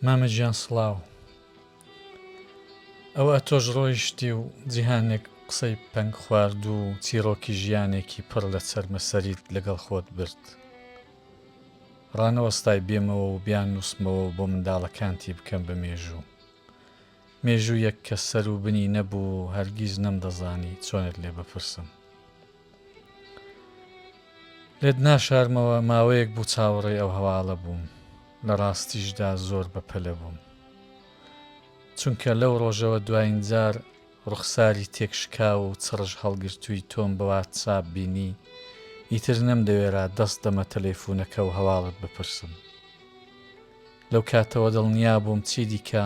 مامەجیان سڵاو. ئەوە تۆش ڕۆیشتی و جیهانێک قسەی پەنگ خوارد و چیرۆکی ژیانێکی پڕ لە چەرمەسەریت لەگەڵ خۆت برد. ڕانەوەستای بێمەوە و بیان نووسمەوە بۆ منداڵەکانتی بکەم بە مێژوو. مێژوو یەک کە سەر و بنی نەبوو هەرگیز نەمدەزانی چۆنت لێ بپرسم. لێت ناشارمەوە ماوەیەک بوو چاوەڕێی ئەو هەواڵە بووم. لە ڕاستیشدا زۆر بەپەلە بووم. چونکە لەو ڕۆژەوە دوایین جار ڕوخساری تێکشکاو و چڕژ هەڵگرتووی تۆم بەوا چاپ بینی، ئیتر نەمدەوێرا دەست دەمە تەلەیفۆنەکە و هەواڵت بپرسم. لەو کاتەوە دڵنیا بووم چی دیکە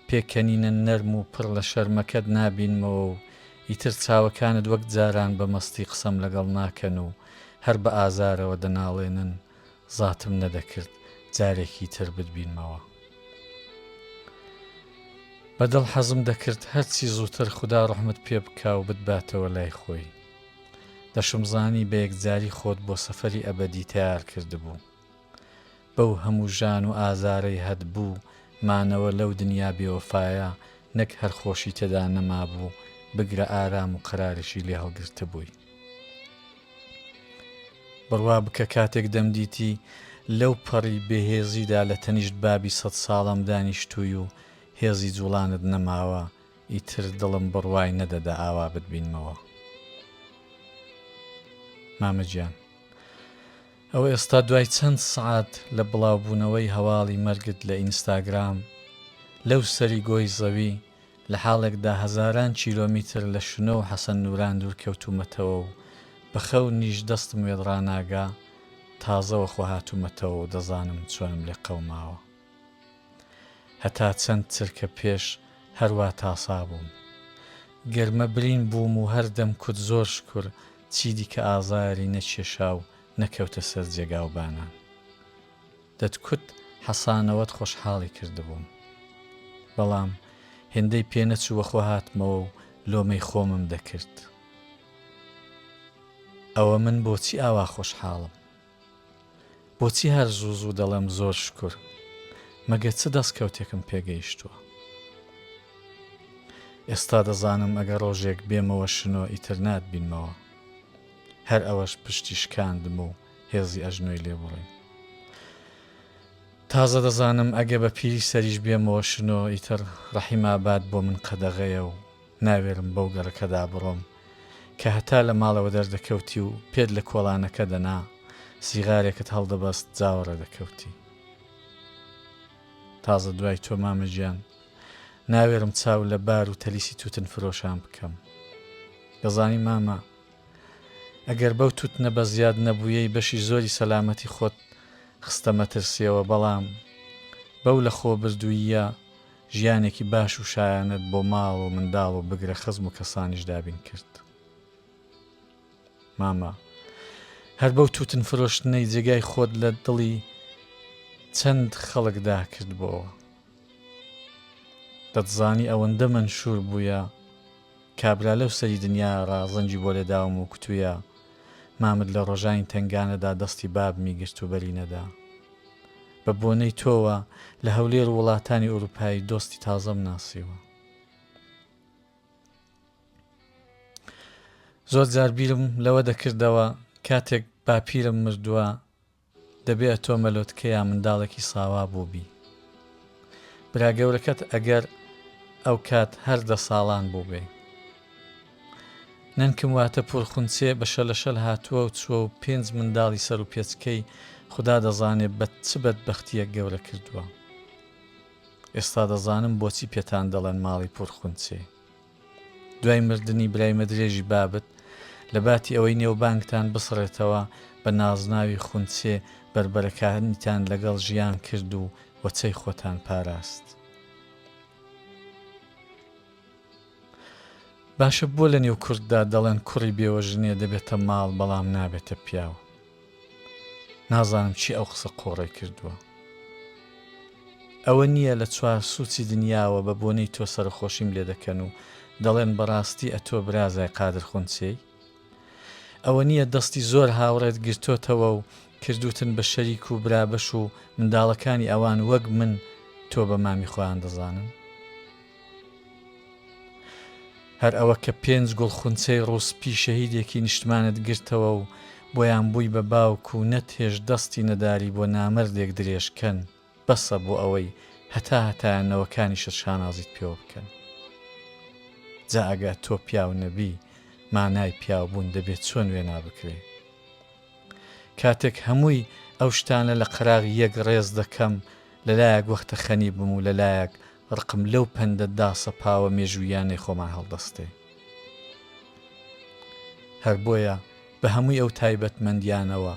پێکەنینە نەرم و پڕ لە شەرمەکەت نابینمەوە و ئیتر چاوەکانت وەک جاران بە مەستی قسەم لەگەڵ ناکەن و هەر بە ئازارەوە دەناڵێنن زاتم نەدەکرد جارێکی تر بتبینمەوە. بەدڵ حەزم دەکرد هەرچی زووتر خوددا ڕەحمت پێ بکا و بتباتەوە لای خۆی. دەشمزانی بە یەکجاری خۆت بۆ سەفەری ئەبەدی تیار کردبوو. بەو هەموو ژان و ئازارەی هەتبوو مانەوە لەو دنیا بێوەفایە نەک هەر خۆشی تێدا نەمابوو بگرە ئارام و قەرارشی لێ هەڵگرتە بووی. بڕوا بکە کاتێک دەمدیتی لەو پەڕی بێهێزیدا لە تەنیشت بابی 100 ساڵم دانیشتووی و هێزی جوڵانت نەماوە، ئیتر دڵم بڕوای نەدەدا ئاوا بتبینمەوە. مامەجیان، ئەوە ئێستا دوای چەند سعات لە بڵاوبوونەوەی هەواڵی مەرگت لە ئینستاگرام لەو سەری گۆی زەوی لە حاڵێکدا هەزاران کیلۆمیتر لە شنۆ و حەسەن نوران دوورکەوتومەتەوە و بەخەو نیش دەستم وێدڕاناگا تازەوە خۆ هاتوومەتەوە و دەزانم چۆنم لێ قەوماوە. هەتا چەند چرکە پێش هەروە تاسا بووم. گەرمە برین بووم و هەردەم کوت زۆر شکر چیدی کە ئازاری نەکێشا و نەکەوتە سەر جێگا و بانان. دەتکوت حەسانەوەت خۆشحاڵی کردبووم. بەڵام هێندەی پێنەچووە خۆ هاتمەوە و لۆمەی خۆمم دەکرد. ئەوە من بۆچی ئاوا خۆشحاڵم؟ بۆچی هەر زوو زوو دەڵێم زۆر شکر؟ مەگە چ دەستکەوتێکم پێگەیشتووە؟ ئێستا دەزانم ئەگە ڕۆژێک بێمەوە شنۆ ئیتر ناتبینمەوە. هەر ئەوەش پشتی شکاندم و هێزی ئەژنۆی لێبڕێ. تازە دەزانم ئەگە بە پیری سەریش بێمەوە شنۆ ئیتر ڕەحیماباد بۆ من قەدەغەیە و ناوێرم بەو گەڕەکەدا بڕۆم کە هەتا لە ماڵەوە دەردەکەوتی و پێت لە کۆڵانەکە دەنا سیغارێکت هەڵدەبەست جاوەڕێ دەکەوتی. تازە دوای تۆ مامەجیان ناوێرم چاو لە بار و تەلیسی توتن فرۆشان بکەم. دەزانی مامە، ئەگەر بەو توتنە بە زیاد نەبوویەی بەشی زۆری سەلامەتی خۆت خستە مەترسیەوە، بەڵام بەو لە خۆ بردوویە ژیانێکی باش و شایانت بۆ ماڵ و منداڵ و بگرە خزم و کەسانیش دابین کرد. مامە، هەر بەو توتن فرۆشتنەی جێگای خۆت لە دڵی چەند خەڵکدا کرد بۆەوە. دەتزانی ئەوەندە منشور بوویە کابرا لەو سەری دنیا ڕازەنجی بۆ لێداوم و کتوویە مامد لە ڕۆژانی تنگانەدا دەستی باب میگرت و بەری نەدا. بە بۆنەی تۆوە لە هەولێر وڵاتانی ئەوروپایی دۆستی تازەم ناسیوە. زۆر جار بیرم لەوە دەکردەوە کاتێک باپیرم مردووە دەبێت تۆ مەلۆتکەیە منداڵێکی ساوا بووبی. براگەورەکەت ئەگەر ئەو کات هەر 10 ساڵان بوو بێ. نەنکم واتە پڕخونچێ بە شەلەشەل هاتووە و چووە و 5 منداڵی سەر و پێچکەی خوددا دەزانێت بە چ بەدبەختیەک گەورە کردووە. ئێستا دەزانم بۆچی پێتان دەڵێن ماڵی پڕخونچێ. دوای مردنی برایمە درێژی بابت لە باتی ئەوەی نێوبانگتان بسڕێتەوە بە نازناوی خونچێ بربەرەکانیتان لەگەڵ ژیان کرد و وەچەی خۆتان پاراست. باشە بۆ لە نێو کورددا دەڵێن کوڕی بێوە ژنێ دەبێتە ماڵ بەڵام نابێتە پیاو. نازانم چی ئەو قسە قۆڕی کردووە. ئەوە نییە لە چوار سوچی دنیاوە بە بۆنەی تۆ سەرخۆشیم لێ دەکەن و دەڵێن بەڕاستی ئەتۆ برازای قادر خونچەی. ئەوە نییە دەستی زۆر هاوڕێت گرتۆتەوە و کردوتن بە شەریک و برابەش و منداڵەکانی ئەوان وەک من تۆ بە مامی خۆیان دەزانن؟ هەر ئەوە کە 5 گوڵخونچەی ڕووسپی شەهیدێکی نیشتمانت گرتەوە و بۆیان بووی بە باوک و نەتێژ دەستی نەداری بۆ نامەردێک درێژکەن بەسە بۆ ئەوەی هەتایانەوەکانی شانازیت پێوە بکەن. جا ئەگە تۆ پیاو نەبی مانای پیاو بوون دەبێت چۆن وێنا بکرێ. کاتێک هەمووی ئەو شتانە لە قەراغی یەک ڕێز دەکەم لەلایەک وەختە خەنی بم و لەلایەک ڕقم لەو پەندەدا سەپاوە مێژوویانەی خۆمان هەڵدەستێ. هەر بۆیە بە هەمووی ئەو تایبەتمەندیانەوە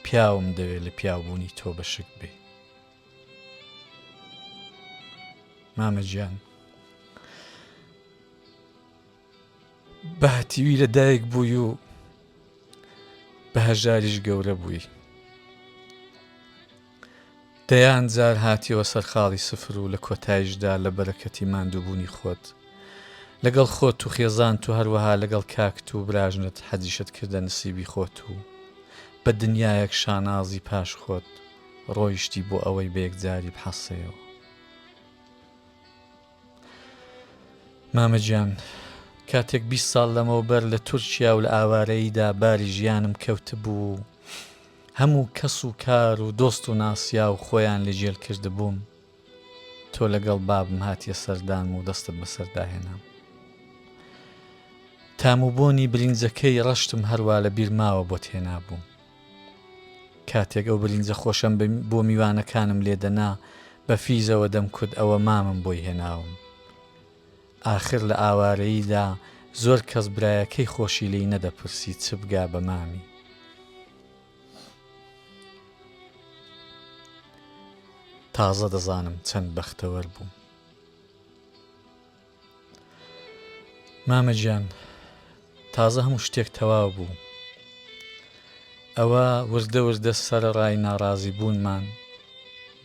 پیاوم دەوێت لە پیاوبوونی تۆ بەشک بێ. مامەگیان بە هەتیوی لە دایک بووی و بە هەژاریش گەورە بووی. دەیان جار هاتیەوە سەرخاڵی سفر و لە کۆتاییشدا لە بەرەکەتی ماندووبوونی خۆت لەگەڵ خۆت و خێزان و هەروەها لەگەڵ کاکت و براژنت حەدیشت کردە نسیبی خۆت و بە دنیایەک شانازی پاش خۆت ڕۆیشتی بۆ ئەوەی بە یەکجاری بحەسەیەوە. مامەگیان کاتێک 20 ساڵ لەمەوبەر لە تورکیا و لە ئاوارەییدا باری ژیانم کەوتە بوو هەموو کەس و کار و دۆست و ناسیا و خۆیان لەجێل کرده بووم تۆ لەگەڵ بابم هاتیە سەردان و دەستت بەسەرداهێنام. تاموبۆنی برینجەکەی ڕەشتم هەروە لە بیرماوە بۆ تێنابووم. کاتێک ئەو برینجە خۆشەم بۆ میوانەکانم لێدەنا بە فیزەوە دەمکوت ئەوە مامم بۆی هێناوم. ئاخر لە ئاوارەییدا زۆر کەس برایەکەی خۆشی لی نەدەپرسی چ بگا بە مامی. تازە دەزانم چەند بەختەوەر بووم. مامەگیان تازە هەموو شتێک تەواو بوو. ئەوە وردە وردە سەرەڕای ناڕازی بوونمان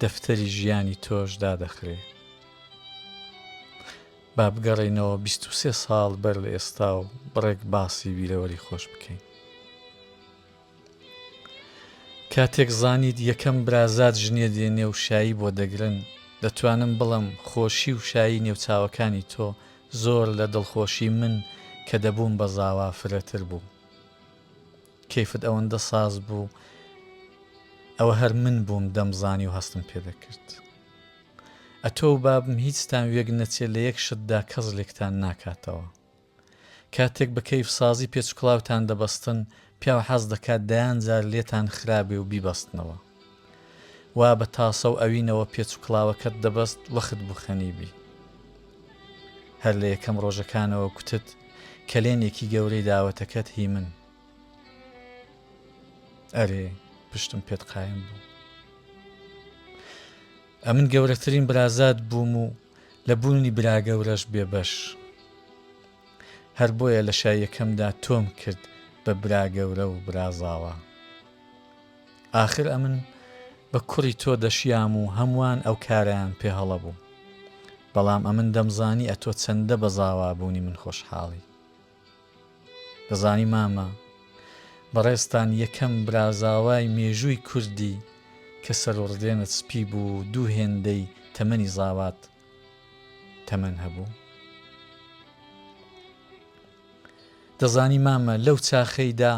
دەفتەری ژیانی تۆش دادەخرێ. با بگەڕێینەوە 23 ساڵ بەر لە ئێستا و بڕێک باسی بیرەوەری خۆش بکەین. کاتێک زانیت یەکەم برازات ژنێ دێنێ و شایی بۆ دەگرن دەتوانم بڵم خۆشی و شایی نێوچاوەکانی تۆ زۆر لە دڵخۆشی من کە دەبووم بە زاوا فرەتر بوو. کەیفت ئەوەندە ساز بوو ئەوە هەر من بووم دەمزانی و هەستم پێدەکرد. ئەتۆ و بابم هیچتان وێک نەچێت لە یەک شتدا کەس لێکتان ناکاتەوە. کاتێک بە کەیف سازی پێچکڵاوتان دەبەستن پیاو حەز دەکات دەیانجار لێتان خراپێ و بیبەستنەوە. وا بە تاسە و ئەوینەوە پێچکڵاوەکەت دەبەست وەخت بوو خەنیبی. هەر لە یەکەم ڕۆژەکانەوە کوتت کەلێنێکی گەورەی داوەتەکەت هی من. ئەرێ پشتم پێت قایم بوو. ئەمن گەورەترین برازات بووم و لە بوونی برا گەورەش بێبەش. هەر بۆیە لە شایەکەمدا تۆم کرد بە برا گەورە و برازاوە. ئاخر ئەمن بە کوڕی تۆ دەشیام و هەمووان ئەو کارەیان پێ هەڵە بوو. بەڵام ئەمن دەمزانی ئەتۆ چەندە بەزاوا بوونی من خۆشحاڵی. دەزانی مامە بەڕێستان یەکەم برازاوای مێژووی کوردی کە سەرۆڕدێنت سپی بوو دوو هێندەی تەمەنی زاوات تەمەن هەبوو. دەزانی مامە لەو چاخەیدا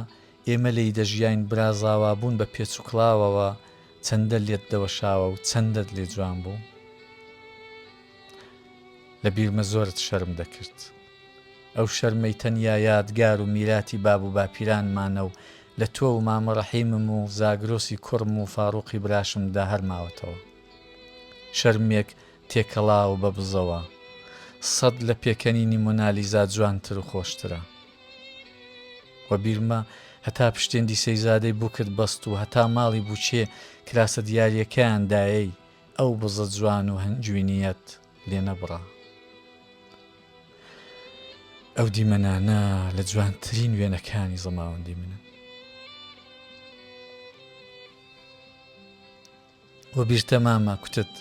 ئێمە لی دەژیاین برازاوا بوون بە پێچووکڵاوەوە چەندە لێت دەوەشاوە و چەندەت لێ جوان بوو. لە بیرمە زۆرت شەرم دەکرد. ئەو شەرمەی تەنیا یادگار و میراتی باب و باپیرانمانە و لە تۆ و مامە ڕەحیمم و زاگرۆسی کوڕم و فاڕوقی براشمدا هەرماوەتەوە. شەرمێک تێکەڵا و بە بزەوە 100 لە پێکەنینی مۆنالیزا جوانتر و خۆشترە. وە بیرمە هەتا پشتێندی سەیزادەی بوو کرد بەست و هەتا ماڵی بووچێ کراسە دیاریەکەیان دایەی ئەو بزە جوان و هەنجوینیەت لێ نەبڕا. ئەو دیمەنانە لە جوانترین وێنەکانی زەماوەندی منن. وە بیرتە مامە کوتت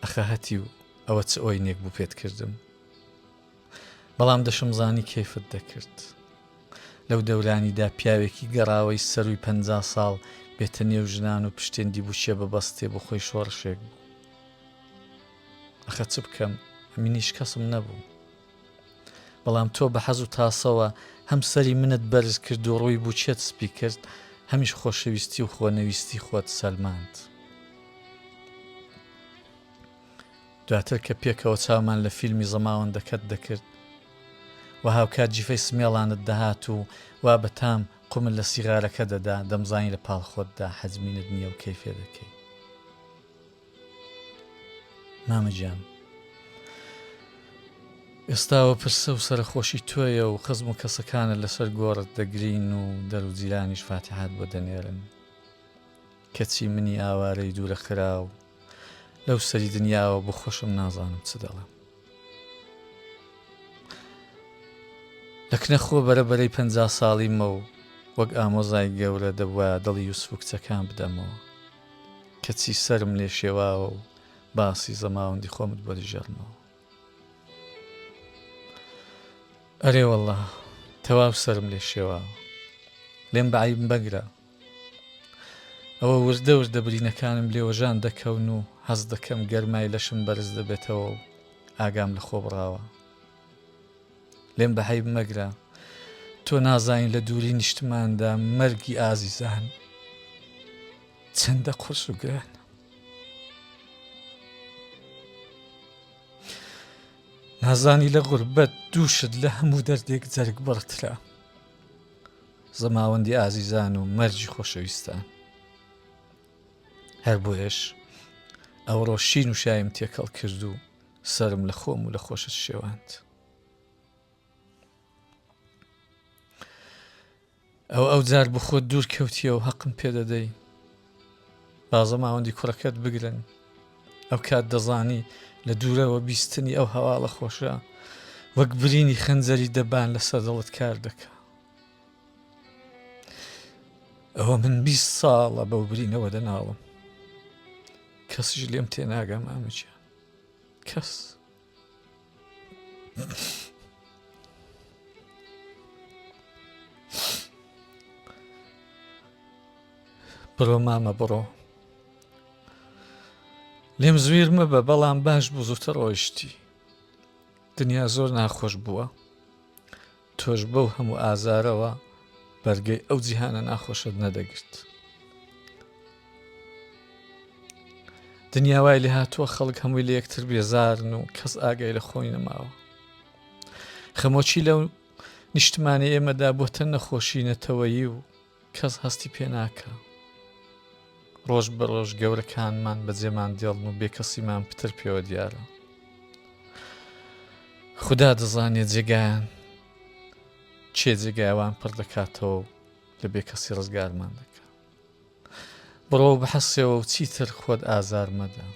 ئەخە هەتی و ئەوە چ ئۆینێک بوو پێت کردم. بەڵام دەشم زانی کەیفت دەکرد. لەو دەورانیدا پیاوێکی گەڕاوەی سەروی 50 ساڵ بێتە نێو ژنان و پشتێندی بووچێ بەبەستێ بۆ خۆی شۆڕشێک بوو. ئەخە چ بکەم ئەمینیش کەسم نەبوو بەڵام تۆ بە حەز و تاسەوە هەم سەری منت بەرز کرد و ڕووی بوو چێت سپی کرد هەمیش خۆشەویستی و خۆنەویستی خۆت سەلماند دواتر کە پێکەوە چاومان لە فیلمی زەماوەندەکەت دەکرد و هاوکات جیفەی سمێڵانت دەهات و وا بەتام قومل لە سیغارەکە دەدا دەمزانی لە پاڵخۆتدا حەزمینت نییە و کەیفێ دەکەی مامەجان ئێستاوە پرسە و سەرخۆشی تۆیە و خزم و کەسەکانت لەسەر گۆڕت دەگرین و دەر و جیرانیش فاتحات بۆ دەنێرن کەچی منی ئاوارەی دوورە خراو لەو سەری دنیاوە بۆ خۆشم نازانم چ دەڵێم لە کنەخۆ بەرەبەرەی 50 ساڵیمە و وەک ئامۆزای گەورە دەبووە دڵی یوسف و کچەکان بدەمەوە کەچی سرم لێ شێواوە و باسی زەماوەندی خۆمت بۆ دژێڕمەوە ئەرێ وەڵڵا تەواو سرم لێ شێواوە لێم بەعیب بەگرە ئەوە وردە وردە برینەکانم لێوەژان دەکەون و هەز دەکەم گەرمای لەشم بەرز دەبێتەوە و ئاگام لە خۆ بڕاوە لێم بەعیب مەگرە تۆ نازانین لە دووری نیشتماندا مەرگی ئازیزان چەندە قورس و گران نازانی لە غوربەت دووشت لە هەموو دەردێک جەرگ بڕترا زەماوەندی ئازیزان و مەرجی خۆشەویستان هەر بۆیش ئەوڕۆ شین و شایم تێکەڵ کرد و سرم لە خۆم و لە خۆشت شێواند ئەو جار بخۆت دوور کەوتیە و حەقم پێدەدەی با زەماوەندی کوڕەکەت بگرن ئەو کات دەزانی لە دوورەوە بیستنی ئەو هەواڵە خۆشە وەک برینی خەنجەری دەبان لەسەر دڵت کار دەکا ئەوە من 20 ساڵە بەو برینەوە دەناڵم کەسیش لێم تێناگە مامەجیان کەس بڕۆ مامە بڕۆ لێم زویر مەبە بەڵام باش بوو زووتر ڕۆیشتی دنیا زۆر ناخۆش بووە تۆش بەو هەموو ئازارەوە بەرگەی ئەو جیهانە ناخۆشت نەدەگرت دنیا وای لێ هاتووە خەڵک هەمووی لە یەکتر بێزارن و کەس ئاگای لە خۆی نەماوە خەمۆچی لەو نیشتمانی ئێمەدا بۆتە نەخۆشی نەتەوەیی و کەس هەستی پێ ناکە ڕۆژ بە ڕۆژ گەورەکانمان بەجێمان دێڵن و بێکەسیمان پتر پێوە دیارە خوددا دەزانێت جێگایان چێ جێگایوان پڕ دەکاتەوە و لە بێکەسی ڕزگارمان دەکات بڕۆ بەحەسێەوە و چیتر خۆت ئازار مەدە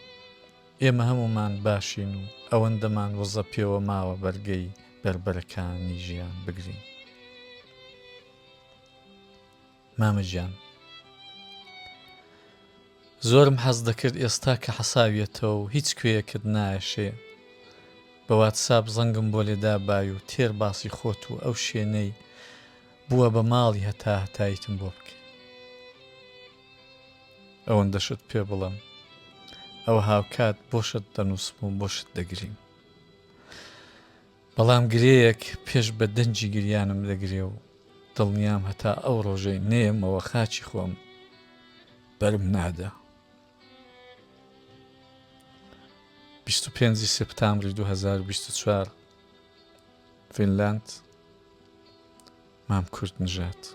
ئێمە هەمومان باشین و ئەوەندەمان وەزە پێوە ماوە بەرگەی بربەرەکانی ژیان بگرین مامەجیان زۆرم حەز دەکرد ئێستا کە حەساویەتەوە و هیچ کوێیەکت نایەشێ بە واتساب زەنگم بۆ لێدا بای و تێر باسی خۆت و ئەو شوێنەی بووە بە ماڵی هەتا هەتایتم بۆ بکەی ئەوەندەشت پێ بڵم ئەو هاوکات بۆشت دەنووسم و بۆشت دەگریم بەڵام گرەیەک پێش بە دەنجی گریانم دەگرێ و دڵنیام هەتا ئەو ڕۆژەی نێمەوە خاچی خۆم بەرم نادا 25 سپتامبری 2024 فینلاند مام کورد نژات